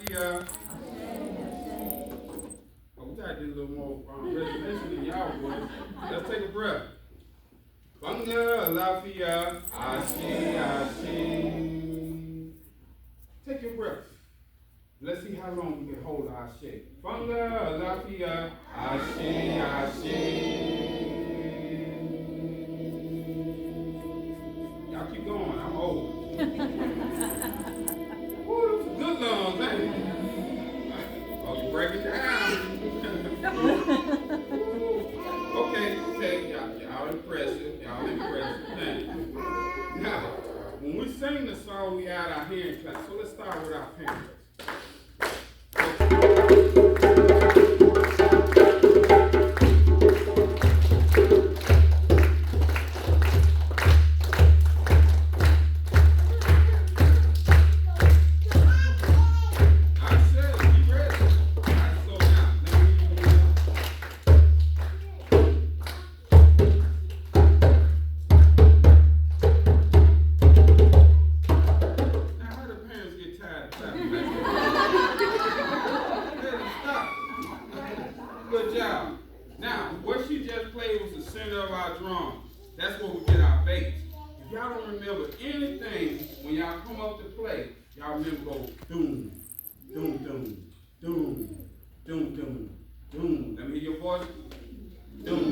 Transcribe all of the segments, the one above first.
Lafia. Oh, we gotta get a little more resonation in y'all voice. Let's take a breath. Funga Lafia. Ashe. Take your breath. Let's see how long we can hold our shake. Funga Lafia. Ashe. Y'all keep going. I'm old. Woo, those good lungs, ain't it? Oh, you break it down. Okay, y'all impressive. Thank you. Now, when we sing the song, we add our hand clap. So let's start with our parents. Good job. Now, what she just played was the center of our drum. That's where we get our bass. If y'all don't remember anything, when y'all come up to play, y'all remember go doom, doom, doom, doom, doom, doom, doom. Let me hear your voice. Doom,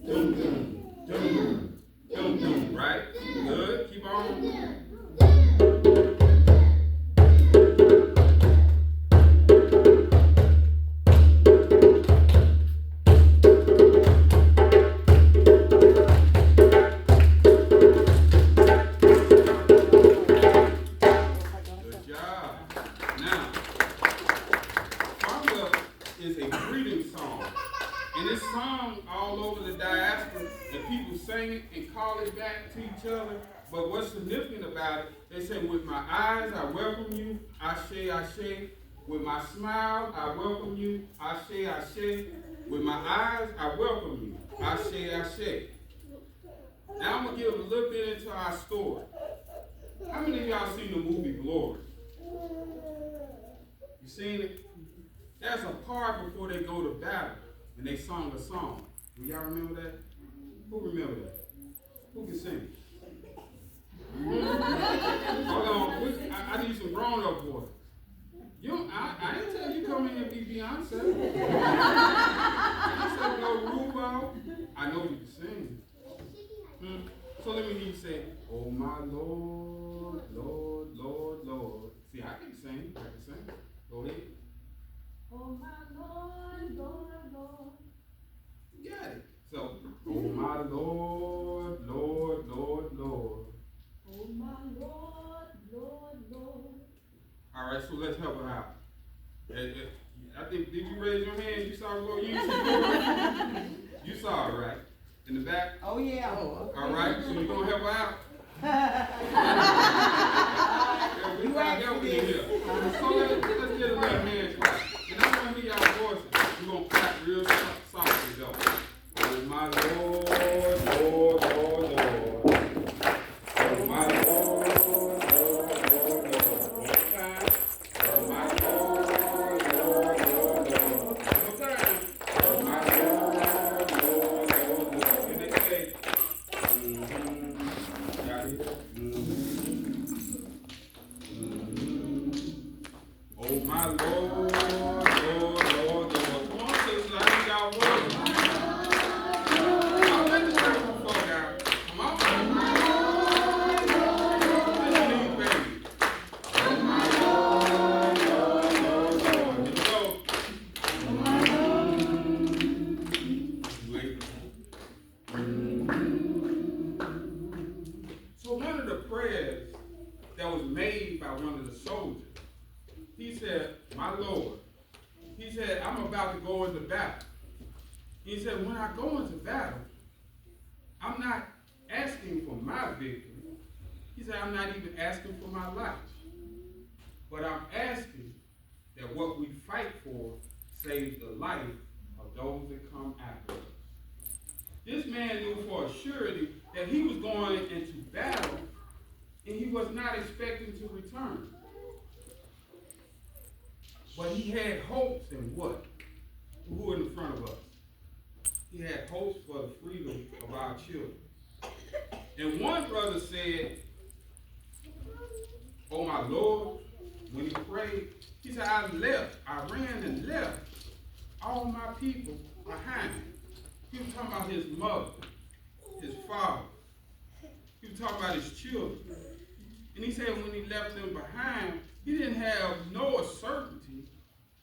doom, doom, doom, doom, doom. Right? Good. Keep on. Is a greeting song. And it's sung all over the diaspora, and people sing it and call it back to each other. But what's significant about it, they say, with my eyes, I welcome you, Ashe, Ashe. With my smile, I welcome you, Ashe, Ashe. With my eyes, I welcome you, Ashe, Ashe. Now I'm going to give a little bit into our story. How many of y'all seen the movie Glory? You seen it? There's a part before they go to battle, and they sung a song. Do y'all remember that? Who remember that? Who can sing? Hold on, I need some grown-up voice. I didn't tell you come in and be Beyonce. Beyonce no RuPaul. I know you can sing. So let me hear you say, oh my Lord, Lord, Lord, Lord. See, I can sing. Go ahead. Oh my Lord, Lord, Lord. You got it. So, oh my Lord, Lord, Lord, Lord. Oh my Lord, Lord, Lord. All right, so let's help her out. I think, did you raise your hand? You saw the Lord? You didn't see the Lord? You saw it, right? In the back? Oh, yeah. Oh, okay. All right, so you're going to help her out? We got help in here. So let's get a little hand clap. And I'm going to hear y'all voices. We're going to clap real softly, though. Oh, my Lord, Lord, Lord, Lord. Oh, my Lord, Lord, Lord, Lord. One time. Oh, my Lord, Lord, Lord, Lord. One time. Oh, my Lord, Lord, Lord, Lord. And they say, got it? Oh, my Lord, Lord, Lord, Lord. Come on, sisters, I need y'all voices. I'll let the church folk out. Come on. Lead, baby. Oh, my Lord, Lord, Lord, Lord. Here we go. Wait. So one of the prayers that was made by one of the soldiers, he said, my Lord, he said, I'm about to go into battle. He said, when I go into battle, I'm not asking for my victory. He said, I'm not even asking for my life. But I'm asking that what we fight for saves the life of those that come after us. This man knew for a surety that he was going into battle and he was not expecting to return. But he had hopes in what? Who in front of us? He had hopes for the freedom of our children. And one brother said, "Oh my Lord," when he prayed, he said, I ran and left all my people behind. He was talking about his mother, his father. He was talking about his children. And he said when he left them behind, he didn't have no certainty.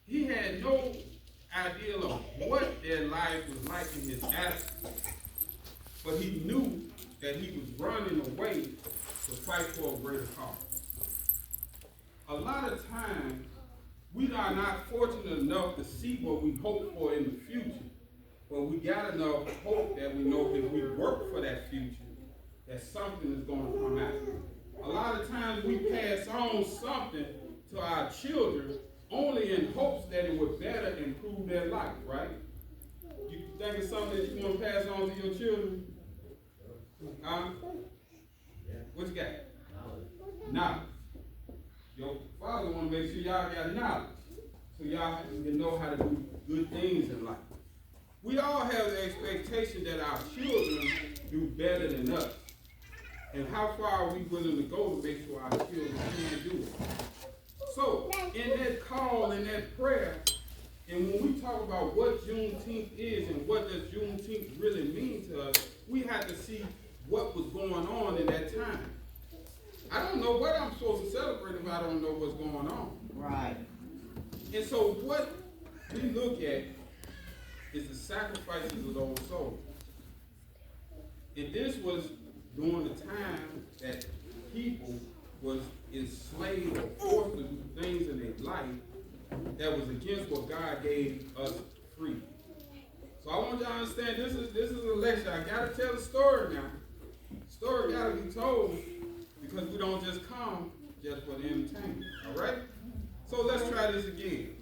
He had no idea of what their life was like in his absence. But he knew that he was running away to fight for a greater cause. A lot of times, we are not fortunate enough to see what we hope for in the future. But we got enough hope that we know if we work for that future, that something is going to come out. A lot of times we pass on something to our children only in hopes that it would better improve their life, right? You think it's something that you want to pass on to your children? Huh? What you got? Knowledge. Your father want to make sure y'all got knowledge, so y'all can know how to do good things in life. We all have the expectation that our children do better than us. And how far are we willing to go to make sure our children can do it? So, in that call, in that prayer, and when we talk about what Juneteenth is and what does Juneteenth really mean to us, we have to see what was going on in that time. I don't know what I'm supposed to celebrate if I don't know what's going on. Right. And so what we look at is the sacrifices of those souls. And this was during the time that people was enslaved or forced to do things in their life that was against what God gave us free. So I want y'all to understand this is a lecture. I gotta tell the story now. The story gotta be told because we don't just come just for the entertainment. Alright? So let's try this again.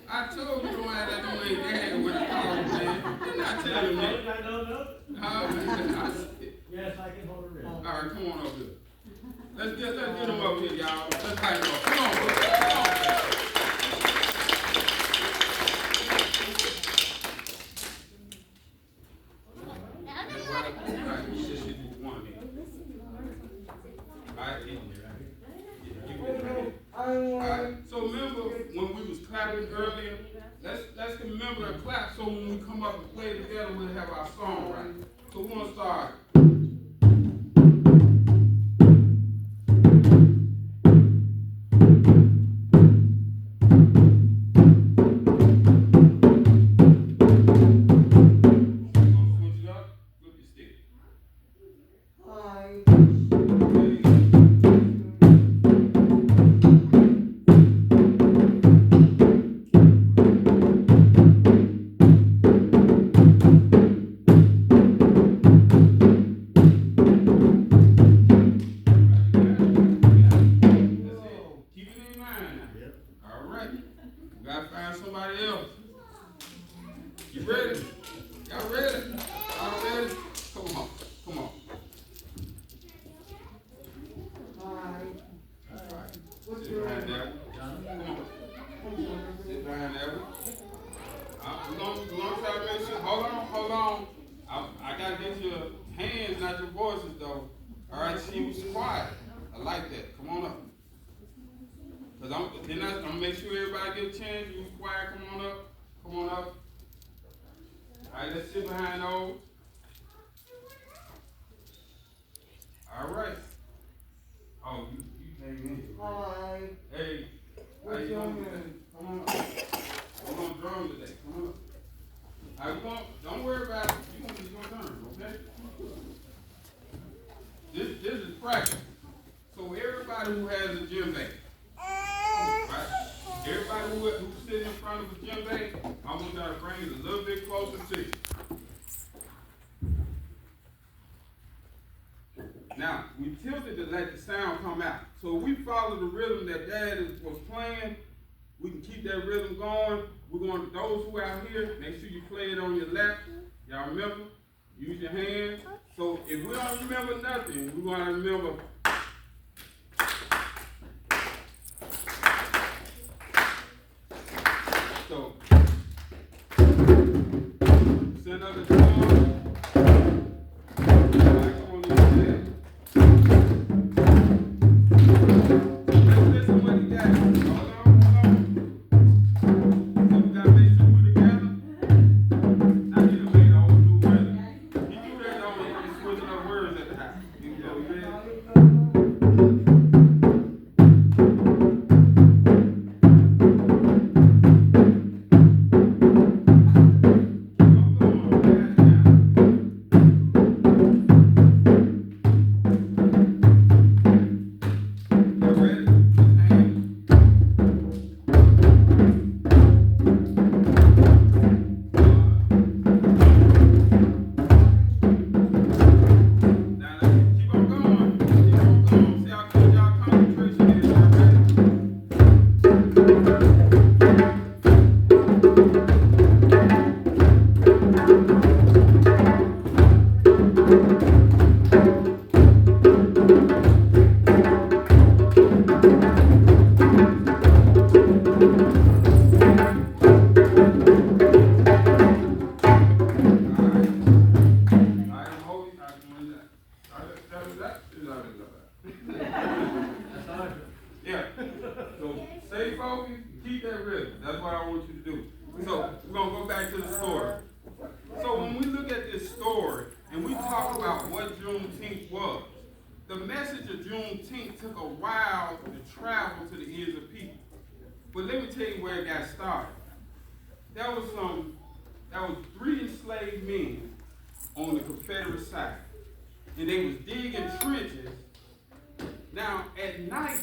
I told you don't have that on your dad when I called you, man. Didn't I tell you, man? Yes, I can hold a rib. All right, come on over here. Let's get them up here, y'all. Let's hype them up. Come on, bro. Come on. All right, you just do one here. All right, in here. All right, so remember when we was clapping earlier, let's remember to clap so when we come up and play together, we'll have our song right. So we're going to start. Anybody else? You ready? Y'all ready? Y'all ready? Come on. Come on. All right. Sit behind that one. Come on. Sit behind that one. We're gonna try to make sure. Hold on. I gotta get your hands, not your voices, though. All right, she was quiet. I like that. Come on up. Because I'm gonna make sure everybody get a chance. You was quiet. Come on up. Come on up. All right, let's sit behind those. All right. Oh, you came in. Hi. Hey, how you doing today? Come on up. We're gonna drum today. Come on up. All right, don't worry about it. It's your turn, okay? This is practice. So everybody who has a gym bag, right? Everybody who's sitting in front of a gym bag, I want y'all to bring it a little bit closer to you. Now, we tilted to let the sound come out. So if we follow the rhythm that Dad was playing, we can keep that rhythm going. We're going to, those who out here, make sure you play it on your lap. Y'all remember? Use your hands. So if we don't remember nothing, we're going to remember. So, send up the drum. Yeah. So stay focused, keep that rhythm. That's what I want you to do. So we're going to go back to the story. So when we look at this story and we talk about what Juneteenth was, the message of Juneteenth took a while to travel to the ears of people. But let me tell you where it got started. There was 3 enslaved men on the Confederate side. And they was digging trenches. Now, at night,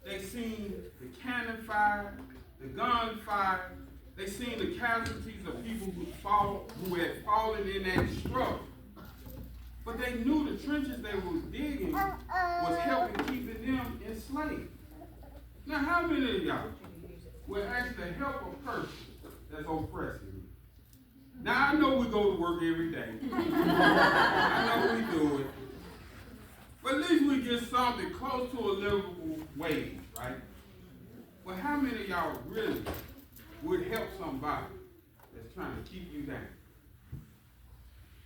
they seen the cannon fire, the gun fire. They seen the casualties of people who had fallen in that struggle. But they knew the trenches they was digging was helping keeping them enslaved. Now, how many of y'all would actually help a person that's oppressing you? Now, I know we go to work every day. I know we do it. But at least we get something close to a livable wage, right? But how many of y'all really would help somebody that's trying to keep you down?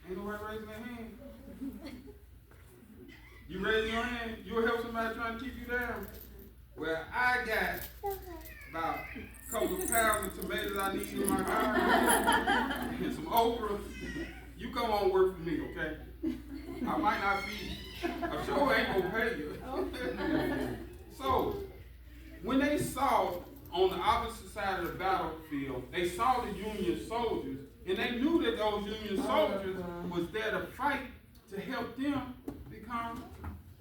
Ain't nobody raising their hand? You raise your hand, you'll help somebody trying to keep you down? Well, I got about a couple of pounds of tomatoes I need in my garden and some okra. You come on work for me, okay? I might not feed you. I'm sure I ain't gonna pay you. So, when they saw on the opposite side of the battlefield, they saw the Union soldiers, and they knew that those Union soldiers was there to fight to help them become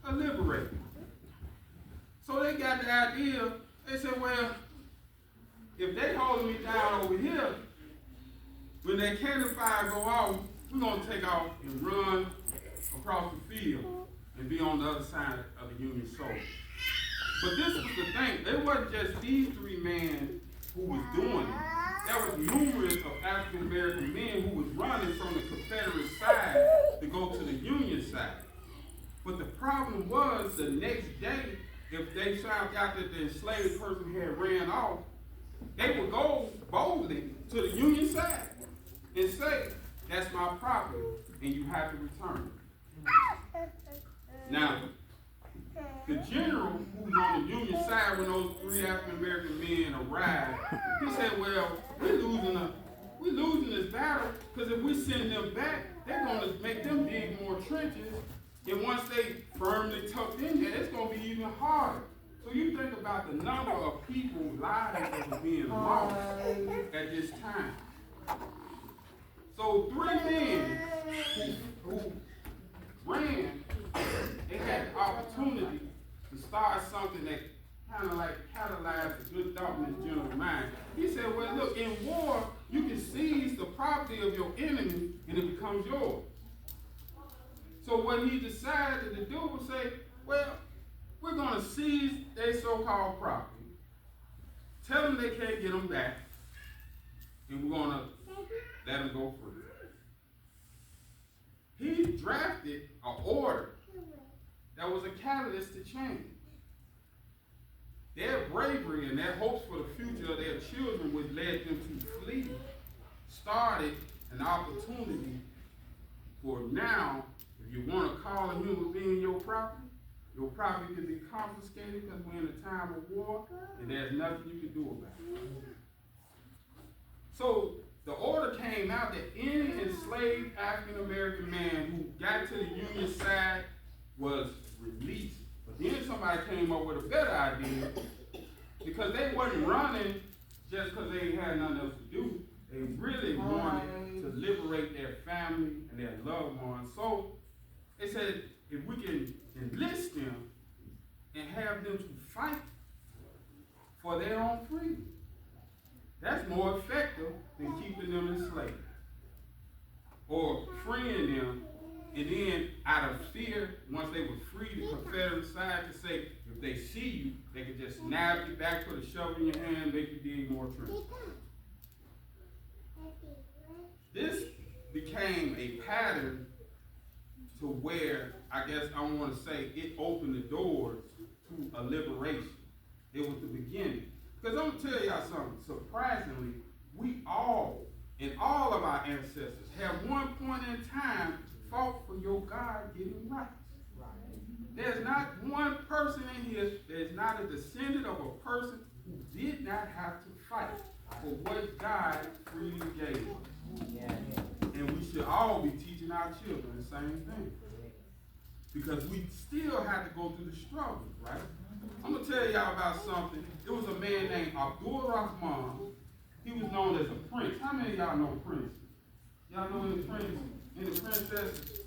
a liberator. So they got the idea, they said, well, if they holding me down over here, when that cannon fire go off, we're going to take off and run across the field and be on the other side of the Union soldiers. But this was the thing. It wasn't just these 3 men who was doing it. American men who was running from the Confederate side to go to the Union side. But the problem was the next day, if they found out that the enslaved person had ran off, they would go boldly to the Union side and say, that's my property, and you have to return it. Now, the general who was on the Union side when those 3 African American men arrived, he said, well, we're losing this battle, because if we send them back, they're going to make them dig more trenches, and once they firmly tucked in there, it's going to be even harder. So you think about the number of people's lives that were being lost at this time. So 3 men who ran, they had the opportunity to start something that kind of like catalyzed a good thought in this general's mind. He said, well, look, in war, you can seize the property of your enemy and it becomes yours. So what he decided to do was say, well, we're going to seize their so-called property, tell them they can't get them back, and we're going to let them go free. He drafted an order that was a catalyst to change. Their bravery and their hopes for the future of their children, which led them to flee, started an opportunity for now, if you want to call a human being your property can be confiscated because we're in a time of war and there's nothing you can do about it. So the order came out that any enslaved African American man who got to the Union side was released. But then somebody came up with a better idea, because they wasn't running just because they had nothing else to do. They really wanted to liberate their family and their loved ones. So they said, if we can enlist them and have them to fight for their own freedom, that's more effective than keeping them enslaved or freeing them. And then, out of fear, once they were free, the Confederate side to say, if they see you, they could just snap you back, put a shovel in your hand, make you dig more trenches. This became a pattern to where, I guess I want to say, it opened the doors to a liberation. It was the beginning. Because I'm going to tell y'all something. Surprisingly, we all, and all of our ancestors, have one point in time fought for your God-given rights. There's not one person in here that is not a descendant of a person who did not have to fight for what God freely gave them. And we should all be teaching our children the same thing. Because we still have to go through the struggle, right? I'm going to tell y'all about something. There was a man named Abdul Rahman. He was known as a prince. How many of y'all know Prince? Y'all know any prince? Any princesses?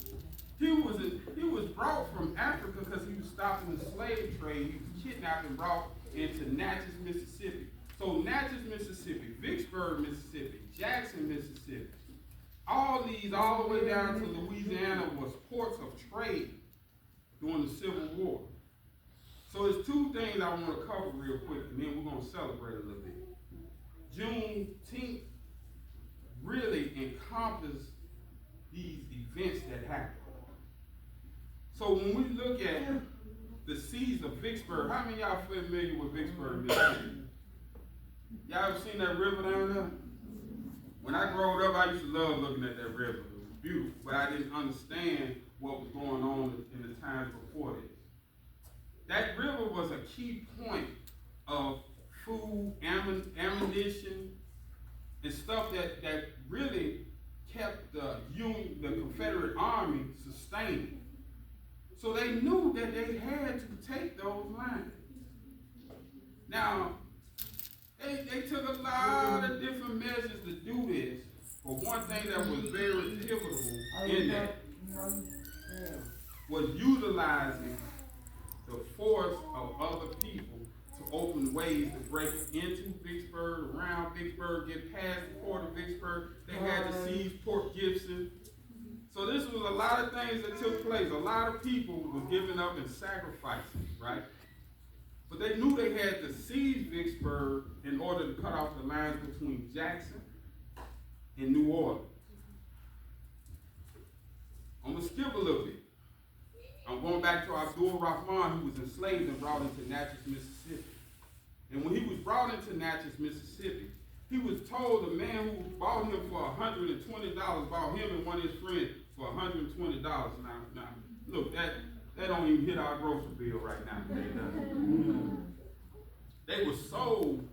He was brought from Africa because he was stopping the slave trade. He was kidnapped and brought into Natchez, Mississippi. So Natchez, Mississippi, Vicksburg, Mississippi, Jackson, Mississippi, all these, all the way down to Louisiana, was ports of trade during the Civil War. So there's 2 things I want to cover real quick, and then we're going to celebrate a little bit. Juneteenth really encompassed these events that happened. So when we look at the siege of Vicksburg, how many of y'all familiar with Vicksburg, Mississippi? Y'all ever seen that river down there? When I grew up, I used to love looking at that river. It was beautiful, but I didn't understand what was going on in the times before this. That river was a key point of food, ammunition, and stuff that really kept the Confederate Army sustained. So they knew that they had to take those lands. Now, they took a lot of different measures to do this, but one thing that was very pivotal in that was utilizing the force of other people to open ways to break into Vicksburg, around Vicksburg, get past the port of Vicksburg. They had to seize Port Gibson. So this was a lot of things that took place. A lot of people were giving up and sacrificing, right? But they knew they had to seize Vicksburg in order to cut off the lines between Jackson in New Orleans. I'm going to skip a little bit. I'm going back to Abdul Rahman, who was enslaved and brought into Natchez, Mississippi. And when he was brought into Natchez, Mississippi, he was told the man who bought him for $120, bought him and one of his friends for $120. Now look, that don't even hit our grocery bill right now. They were sold,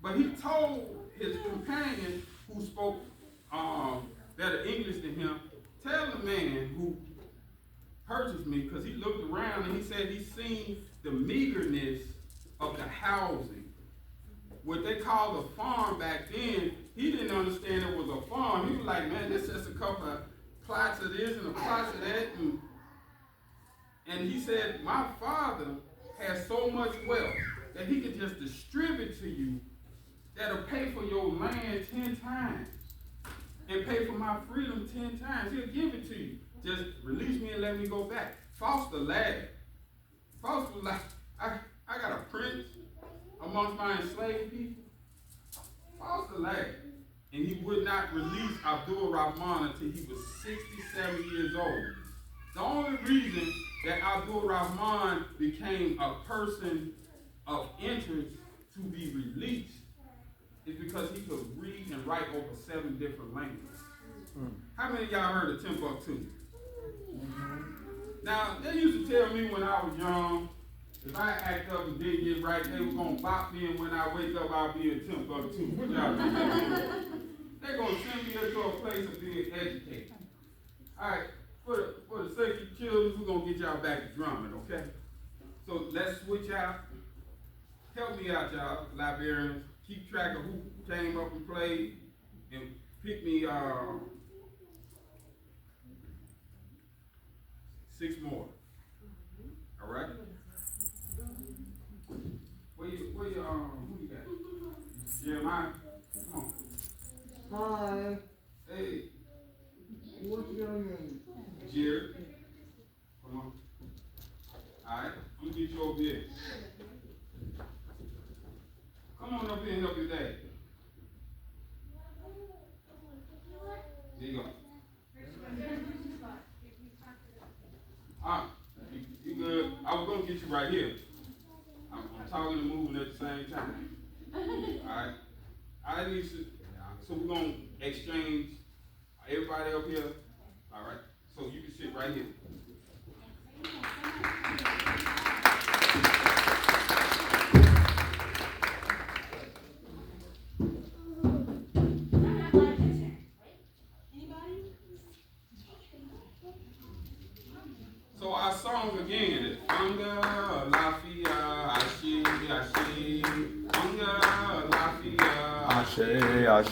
but he told his companion who spoke better English than him, tell the man who purchased me, because he looked around and he said he seen the meagerness of the housing. What they called a farm back then, he didn't understand it was a farm. He was like, man, this is just a couple of plots of this and a plots of that. And he said, my father has so much wealth that he could just distribute to you that'll pay for your land 10 times and pay for my freedom 10 times. He'll give it to you. Just release me and let me go back. Foster laughed. Foster was like, I got a prince amongst my enslaved people. Foster laughed. And he would not release Abdul Rahman until he was 67 years old. The only reason that Abdul Rahman became a person of interest to be released is because he could read and write over 7 different languages. How many of y'all heard of Timbuktu? Now, they used to tell me when I was young, if I act up and didn't get right, they were going to bop me, and when I wake up, I'll be in Timbuktu. What y'all think? They're going to send me into a place of being educated. All right, for the sake of children, we're going to get y'all back to drumming, okay? So let's switch out. Help me out, y'all, librarians. Keep track of who came up and played, and pick me 6 more. All right? Who you got? Jeremiah? Come on. Hi. Hey. What's your name? Jared. Come on. All right. I'm going to get you over here. Come on up here and help your dad. There you go. You good? I was going to get you right here. I'm talking and moving at the same time. Alright? I need to, so we're going to exchange everybody up here. Alright? So you can sit right here. So our song again is Anga Lafia Ashi Ashi Anga Lafia Ashe, Ashe, Ashe,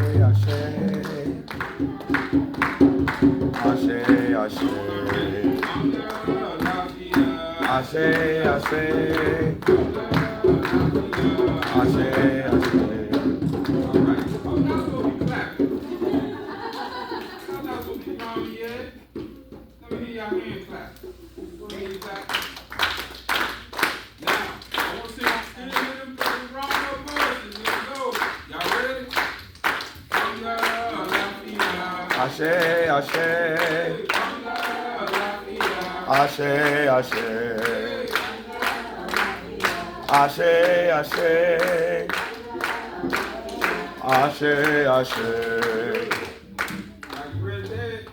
Ashe, Ashe, Ashe, Ashe, Ashe, Ashe. Ashe, Ashe, Ashe, Ashe, Ashe, Ashe, Ashe. Are you ready, Dad?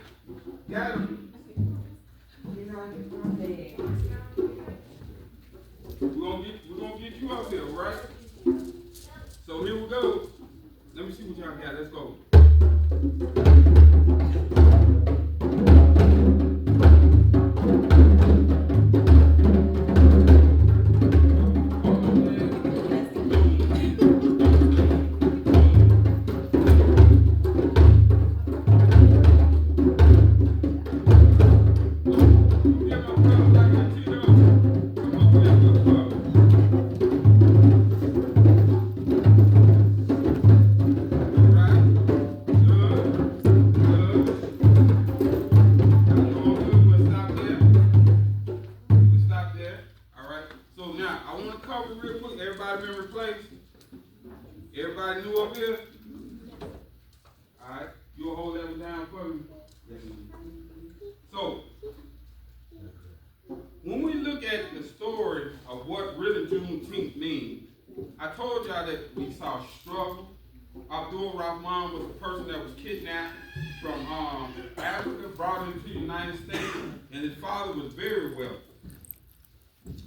Got him. We're gonna get you up here, right? So here we go. Let me see what y'all got. Let's go. Good. Everybody knew up here? Alright, you'll hold that one down for me. So, when we look at the story of what really Juneteenth means, I told y'all that we saw struggle. Abdul Rahman was a person that was kidnapped from Africa, brought into the United States, and his father was very wealthy.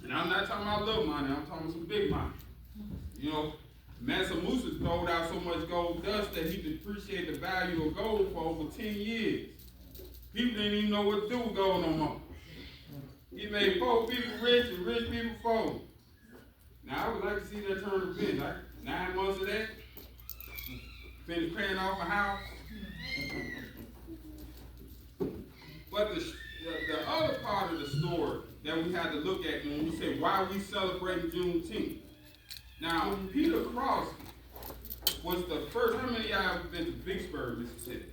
And I'm not talking about little money, I'm talking some big money. You know, Mansa Musa throwed out so much gold dust that he depreciated the value of gold for over 10 years. People didn't even know what to do with gold no more. He made poor people rich and rich people poor. Now, I would like to see that turn to business. Like 9 months of that, finish paying off a house. But the other part of the story that we had to look at when we say why we celebrate Juneteenth. Now, Peter Crosby was the first. How many of y'all have been to Vicksburg, Mississippi?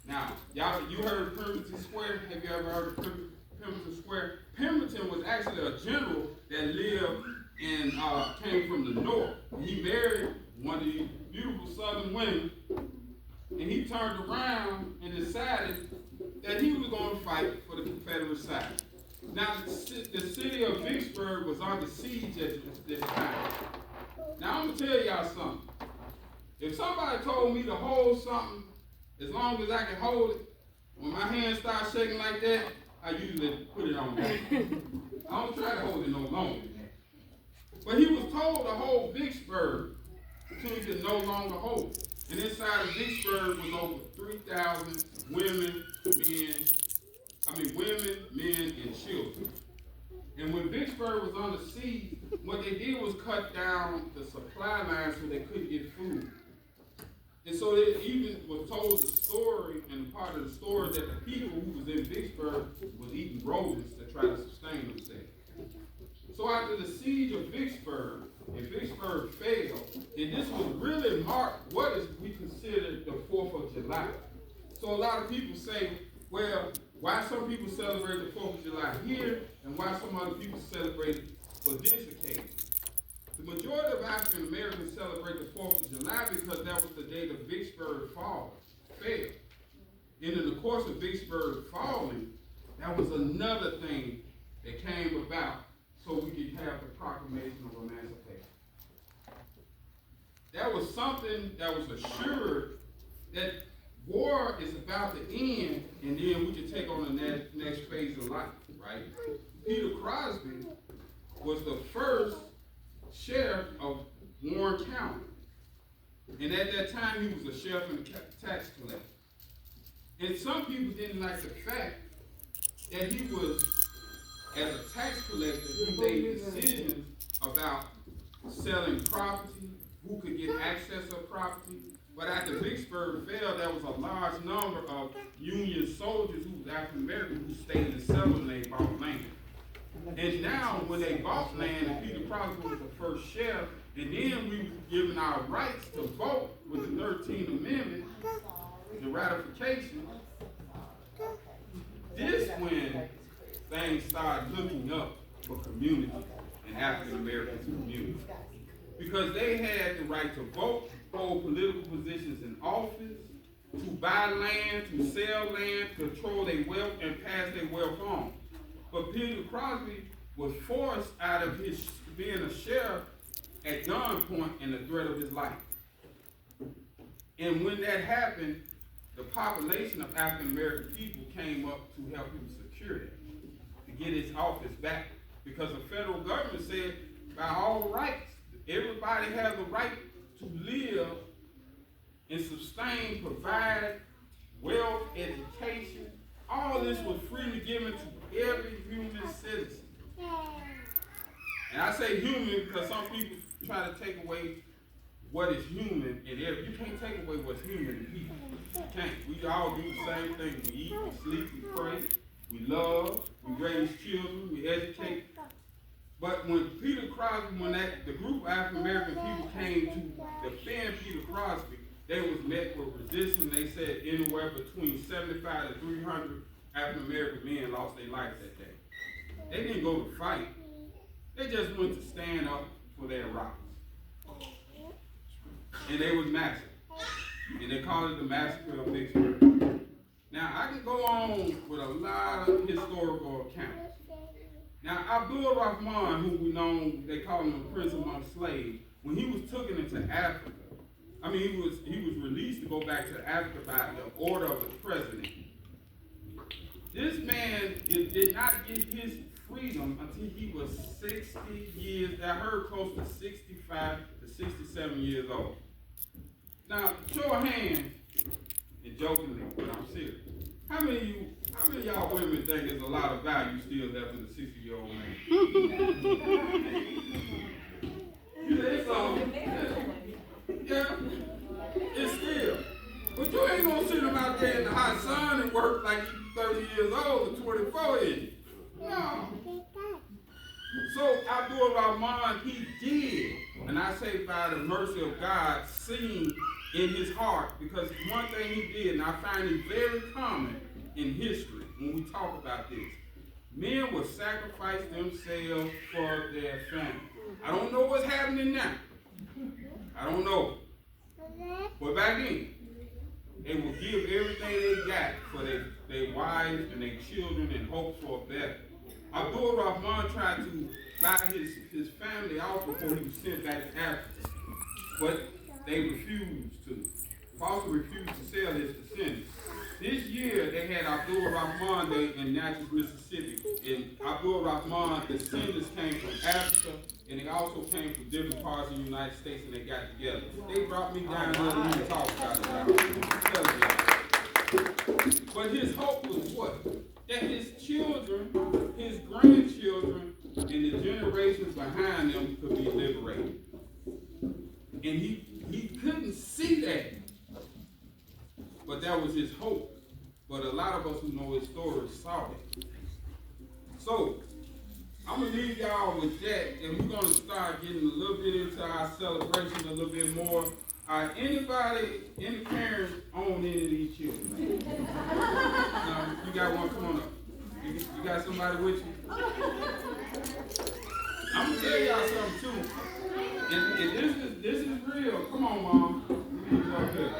Now, y'all, you heard of Pemberton Square? Have you ever heard of Pemberton Square? Pemberton was actually a general that lived and came from the north. He married one of these beautiful southern women, and he turned around and decided that he was going to fight for the Confederate side. Now, the city of Vicksburg was under siege at this time. Now, I'm going to tell y'all something. If somebody told me to hold something, as long as I can hold it, when my hands start shaking like that, I usually put it on me. I don't try to hold it no longer. But he was told to hold Vicksburg until he could no longer hold it. And inside of Vicksburg was over 3,000 women, men, and children. And when Vicksburg was under siege, what they did was cut down the supply lines so they couldn't get food. And so they even was told the story, and part of the story that the people who was in Vicksburg was eating rodents to try to sustain themselves. So after the siege of Vicksburg, and Vicksburg failed, and this was really marked what is we consider the 4th of July. So a lot of people say, well, why some people celebrate the 4th of July here, and why some other people celebrate it for this occasion. The majority of African Americans celebrate the 4th of July because that was the day the Vicksburg fell. And in the course of Vicksburg falling, that was another thing that came about so we could have the Proclamation of Emancipation. That was something that was assured that war is about to end, and then we can take on the next phase of life, right? Peter Crosby was the first sheriff of Warren County. And at that time, he was a sheriff and tax collector. And some people didn't like the fact that he was, as a tax collector, he made decisions about selling property, who could get access to property. But after Vicksburg fell, there was a large number of Union soldiers who was African American who stayed in settlement and they bought land. And now, when they bought land, and Peter Crosby was the first sheriff, and then we were given our rights to vote with the 13th Amendment, the ratification, this when things started looking up for community and African American community. Because they had the right to vote, hold political positions in office, to buy land, to sell land, control their wealth, and pass their wealth on. But Peter Crosby was forced out of his being a sheriff at gunpoint and the threat of his life. And when that happened, the population of African American people came up to help him secure it, to get his office back. Because the federal government said, by all rights, everybody has the right to live and sustain, provide wealth, education. All this was freely given to every human citizen. And I say human because some people try to take away what is human in every. You can't take away what's human in people. You can't. We all do the same thing. We eat, we sleep, we pray, we love, we raise children, we educate. But when Peter Crosby, when the group of African American people came to defend Peter Crosby, they was met with resistance. They said anywhere between 75 to 300 African American men lost their lives that day. They didn't go to fight. They just went to stand up for their rights. and they was massacred. And they called it the Massacre of Vicksburg. Now, I can go on with a lot of historical accounts. Now, Abdul Rahman, who we know, they call him a prince among slaves, when he was taken into Africa, he was released to go back to Africa by the order of the president. This man did not get his freedom until he was 60 years, I heard close to 65 to 67 years old. Now, show of hands, and jokingly, but I'm serious. How many of y'all women think there's a lot of value still left in the 60-year-old man? You think so? Yeah, it's still. But you ain't gonna sit him out there in the hot sun and work like he's 30 years old or 24 years. No. So Abdul Rahman, he did, and I say by the mercy of God, seen in his heart, because one thing he did, and I find it very common in history when we talk about this, men will sacrifice themselves for their family. I don't know what's happening now. I don't know. But back then, they will give everything they got for their wives and their children and hope for a better. Abdul Rahman tried to buy his family off before he was sent back to Africa. But they refused to. Also refused to sell his descendants. This year, they had Abdul Rahman Day in Natchez, Mississippi. And Abdul Rahman descendants came from Africa, and they also came from different parts of the United States, and they got together. They brought me down here to talk about it. But his hope was what? That his children, his grandchildren, and the generations behind them could be liberated. And he couldn't see that. But that was his hope. But a lot of us who know his story saw it. So, I'm going to leave y'all with that, and we're going to start getting a little bit into our celebration a little bit more. Any parents own any of these children? You got one? Come on up. You got somebody with you? I'm going to tell y'all something, too. And this is real. Come on, Mom. You need to go good.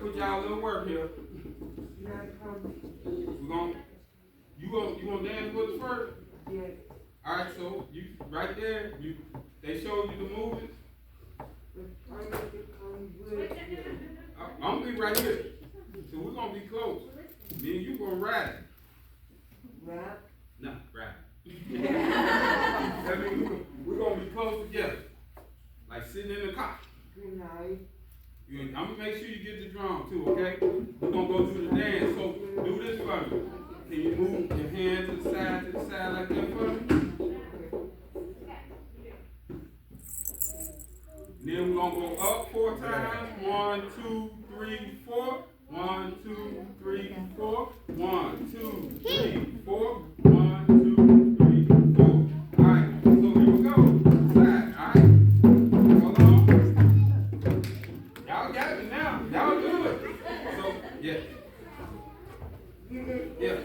put y'all a little work here. You gonna dance with us first? Yes. All right, so you right there. They showed you the movies. I'm gonna be right here. So we're gonna be close. Me and you gonna ride. Rap? Nah, ride. That means we're gonna be close together. Like sitting in the car. Good night. I'm gonna make sure you get the drum too, okay? We're gonna go through the dance. So do this for me. Can you move your hand to the side like that for me? Then we're gonna go up 4 times. 1, 2, 3, 4. 1, 2, 3, 4. 1, 2, 3, 4. 1, 2, 3, 4. Alright, so here we go. Side, alright? Hold on. Y'all got it now. Y'all do it. So, yeah. Yeah.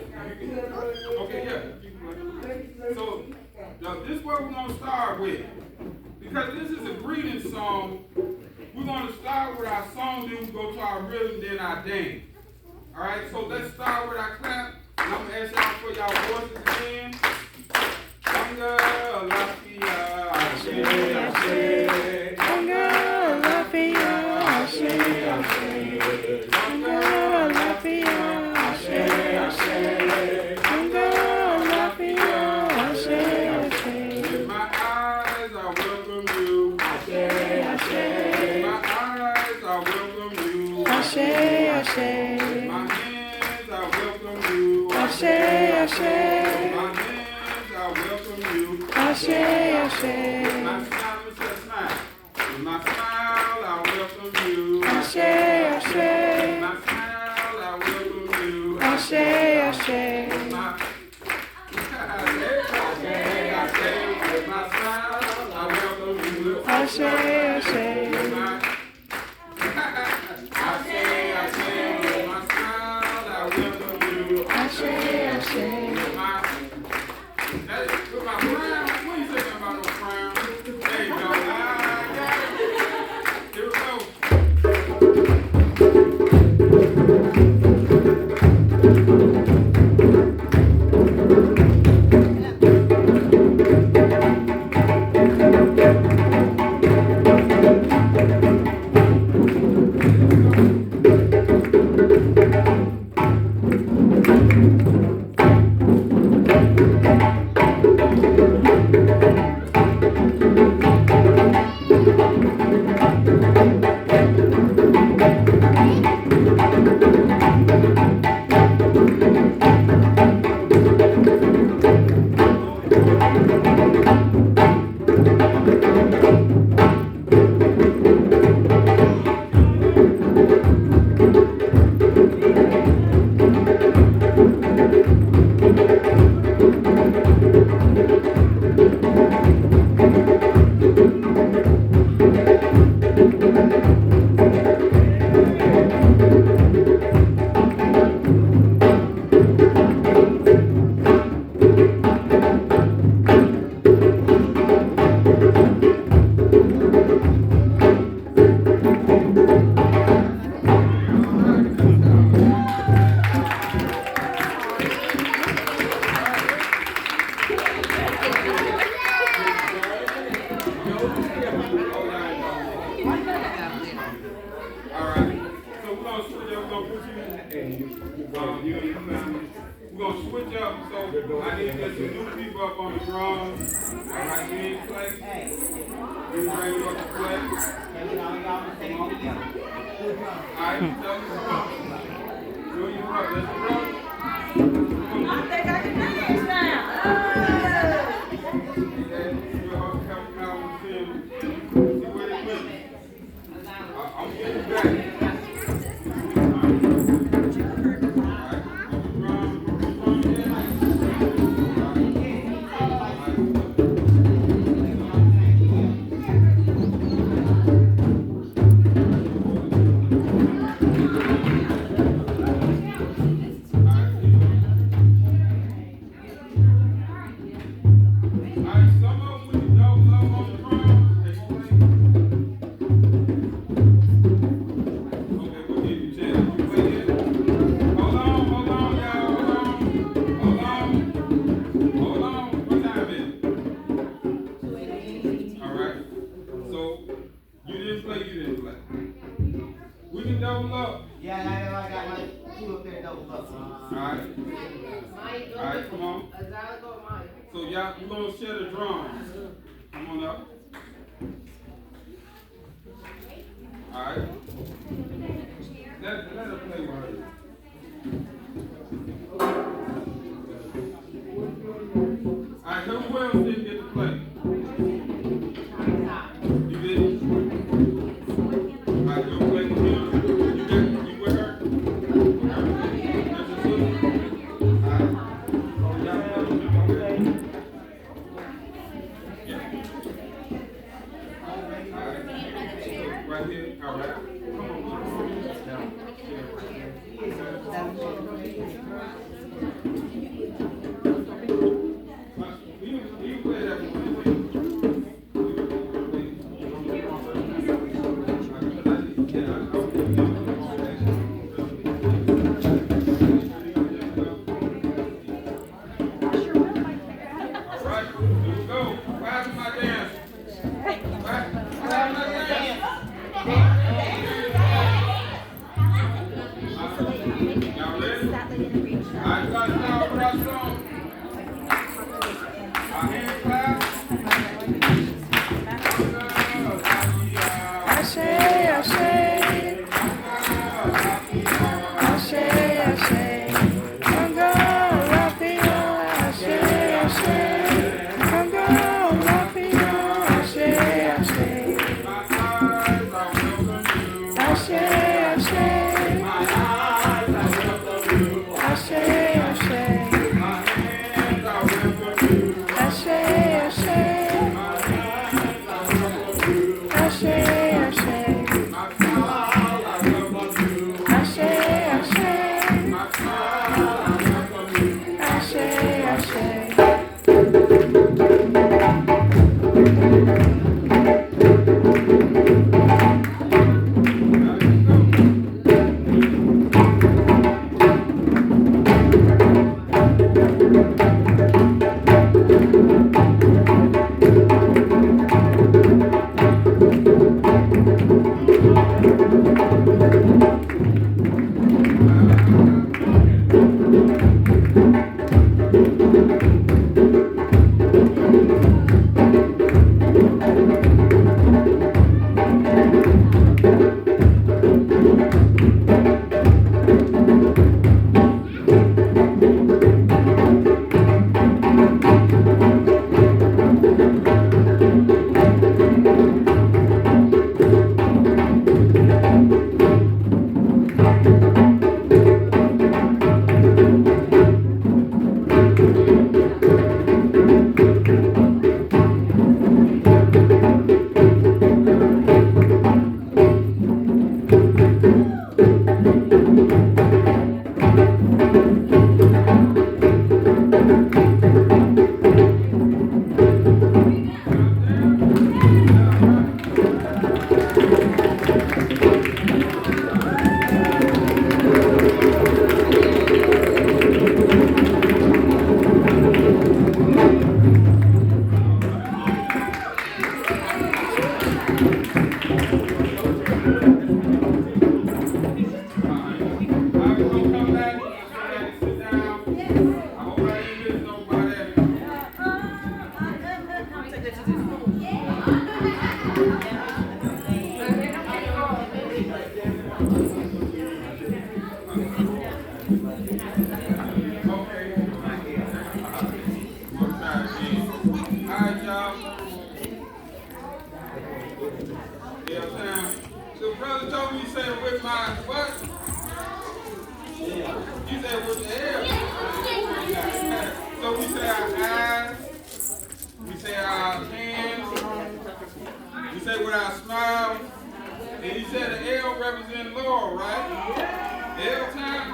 Okay, yeah. So, now this is what we're going to start with. Because this is a greeting song, we're going to start with our song, then we go to our rhythm, then our dance. Alright, so let's start with our clap. And I'm going to ask y'all for y'all voices again. Anga Lafia, Ashe, Ashe. Anga Lafia, Ashe, Ashe. Anga Lafia, Ashe, Ashe. Anga Lafia, Ashe, Ashe. With my eyes, I welcome you. Ashe, Ashe. My eyes, I welcome you. Ashe, Ashe. My hands, I welcome you. Ashe, Ashe. My hands, I welcome you. Ashe, Ashe. My smile, let me say smile. With my smile, I welcome you. Ashe, Ashe. My smile, I welcome you. Ashe, Ashe. With my with my smile, I welcome you. Ashe, Ashe. With my with my smile, I welcome you. Ashe, Ashe. With my frown, what are you saying about no frown? There you go. Here we go. We're going to switch up, so I need to get some new people up on the drums. All right, we need to play. We bring you up to play. All right, tell me drum. Do your drum. Let's drum. I think I can dance now. We'll help them out with them. See where they went. I'm getting back. Yeah, I got my two up there double up. Alright. Alright, come on. So y'all, we're gonna share the drums. Come on up. Alright. Let her play with her. Alright, who else didn't get to play? You didn't? Alright, you'll play with him. You with her? That's your sister? Alright. Oh, y'all play with him, okay? Yeah. Alright. Right here? Alright. Come on. You play that one. Laurel, right? L time?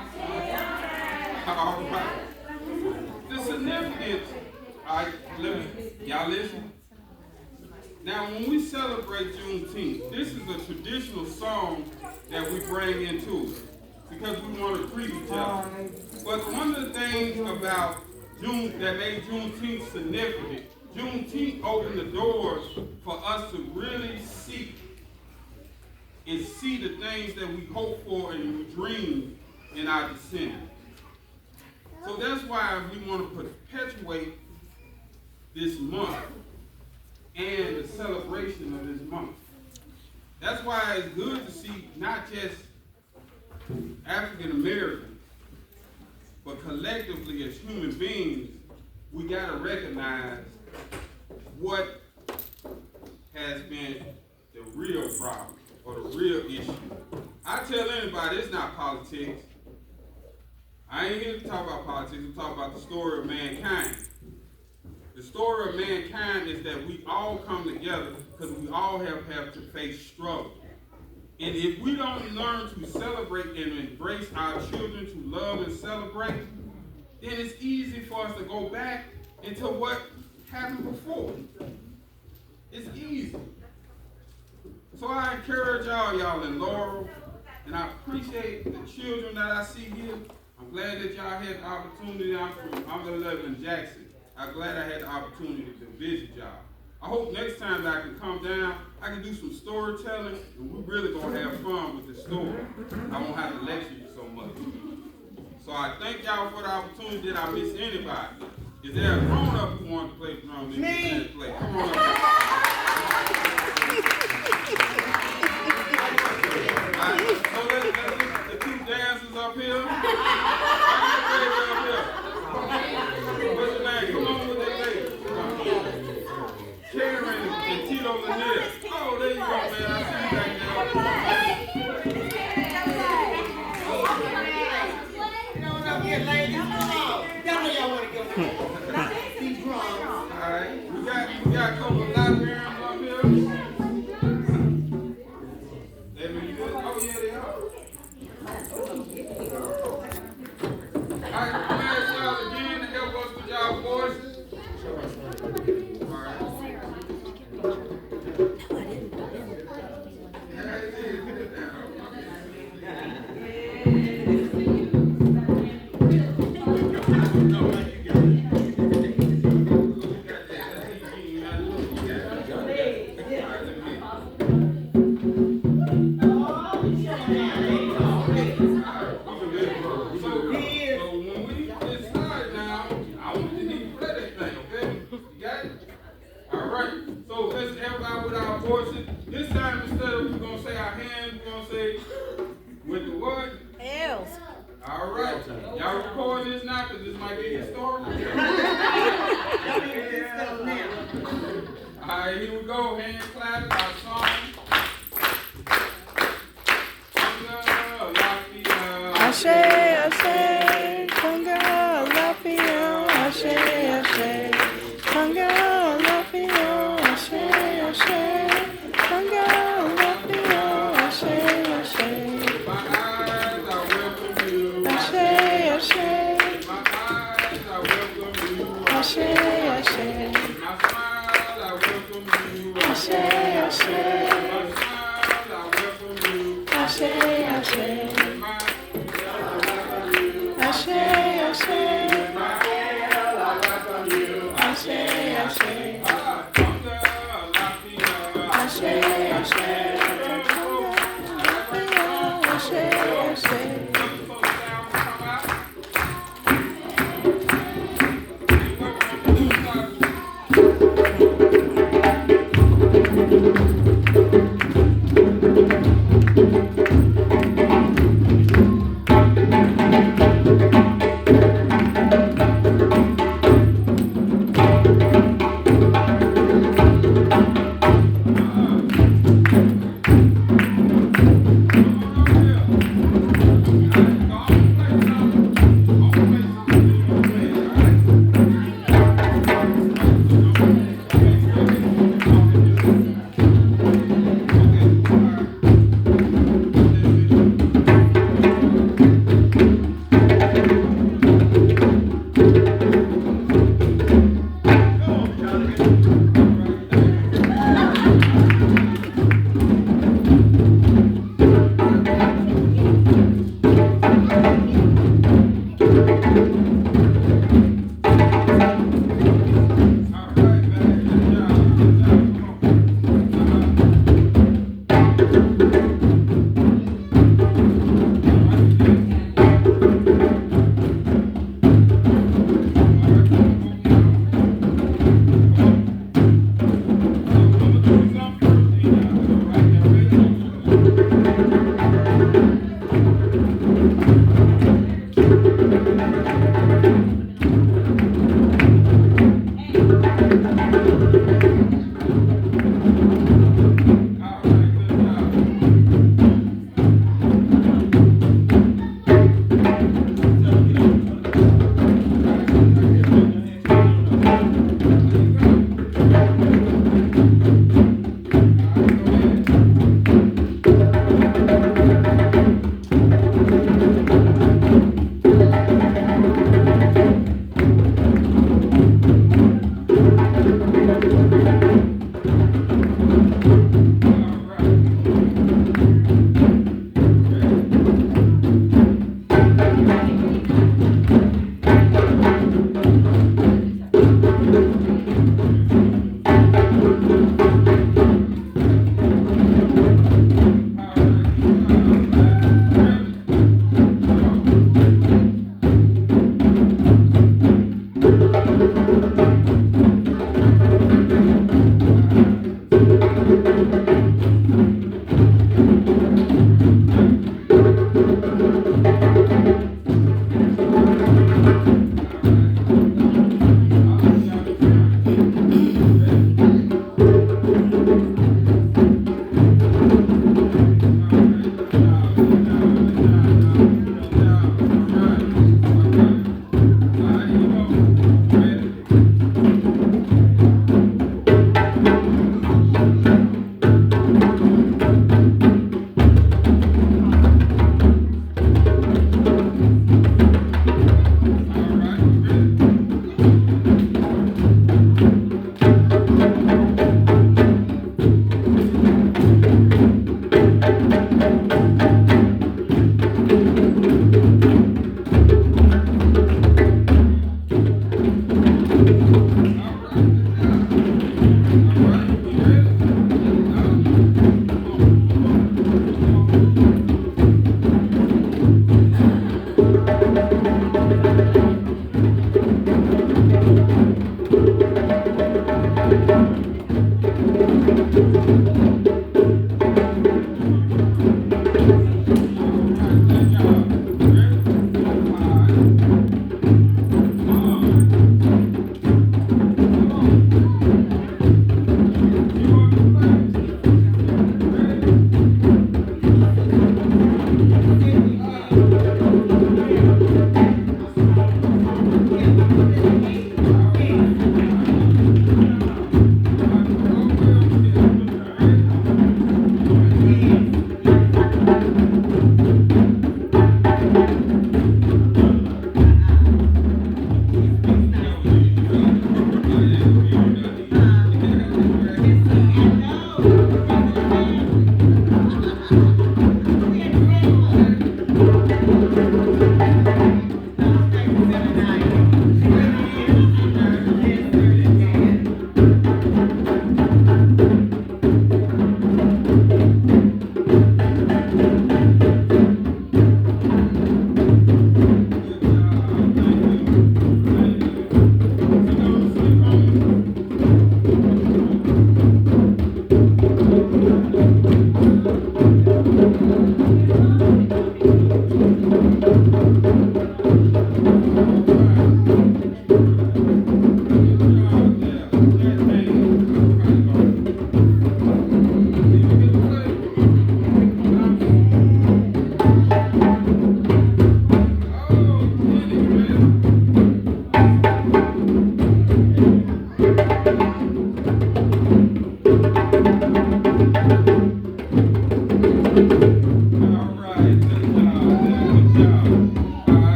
All right. The significance, all right, y'all listen. Now, when we celebrate Juneteenth, this is a traditional song that we bring into it because we want to greet each other. But one of the things about June that made Juneteenth significant, Juneteenth opened the doors for us to really seek and see the things that we hope for and we dream in our descendants. So that's why we want to perpetuate this month and the celebration of this month. That's why it's good to see not just African Americans, but collectively as human beings, we got to recognize what has been the real problem or the real issue. I tell anybody it's not politics. I ain't here to talk about politics, I'm talking about the story of mankind. The story of mankind is that we all come together because we all have to face struggle. And if we don't learn to celebrate and embrace our children to love and celebrate, then it's easy for us to go back into what happened before. It's easy. So I encourage y'all in Laurel, and I appreciate the children that I see here. I'm glad that y'all had the opportunity. I'm going to live in Jackson. I'm glad I had the opportunity to visit y'all. I hope next time that I can come down, I can do some storytelling, and we're really going to have fun with this story. I won't have to lecture you so much. So I thank y'all for the opportunity. Did I miss anybody? Is there a grown-up who wants to play drums? Me! Play? Come on up. Right, so let's the two dancers up here. What's your name? Come on with that lady. Karen and Tito Lanier. Oh, there you go, man. I see you back there. Come on up here, ladies. Come on. Y'all know y'all want to go. These drums. All right. We got a couple of librarians up here. They been good? Oh, yeah, they are. All right, I'm going to ask y'all again to help us with y'all voices. All right. This time, instead of we're going to say our hands, we're going to say with the what? L's. All right. Y'all recording this now because this might be historical. All right, here we go. Hand clap, our song. Ashe, Ashe, Conga, Lapio, Ashe, Ashe, Conga, Lapio, Ashe, Ashe, Conga, Lapio, Ashe, Ashe. My eyes, I welcome you. Ashe, Ashe, My eyes, I welcome you. Ashe, Ashe, My smile, I welcome you. Ashe, Ashe, My smile, I welcome you. Ashe, Ashe. My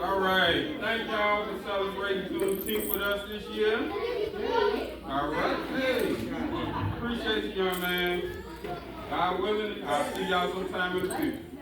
All right. Thank y'all for celebrating Juneteenth with us this year. All right. Hey. Appreciate you, young man. God willing, I'll see y'all sometime in the future.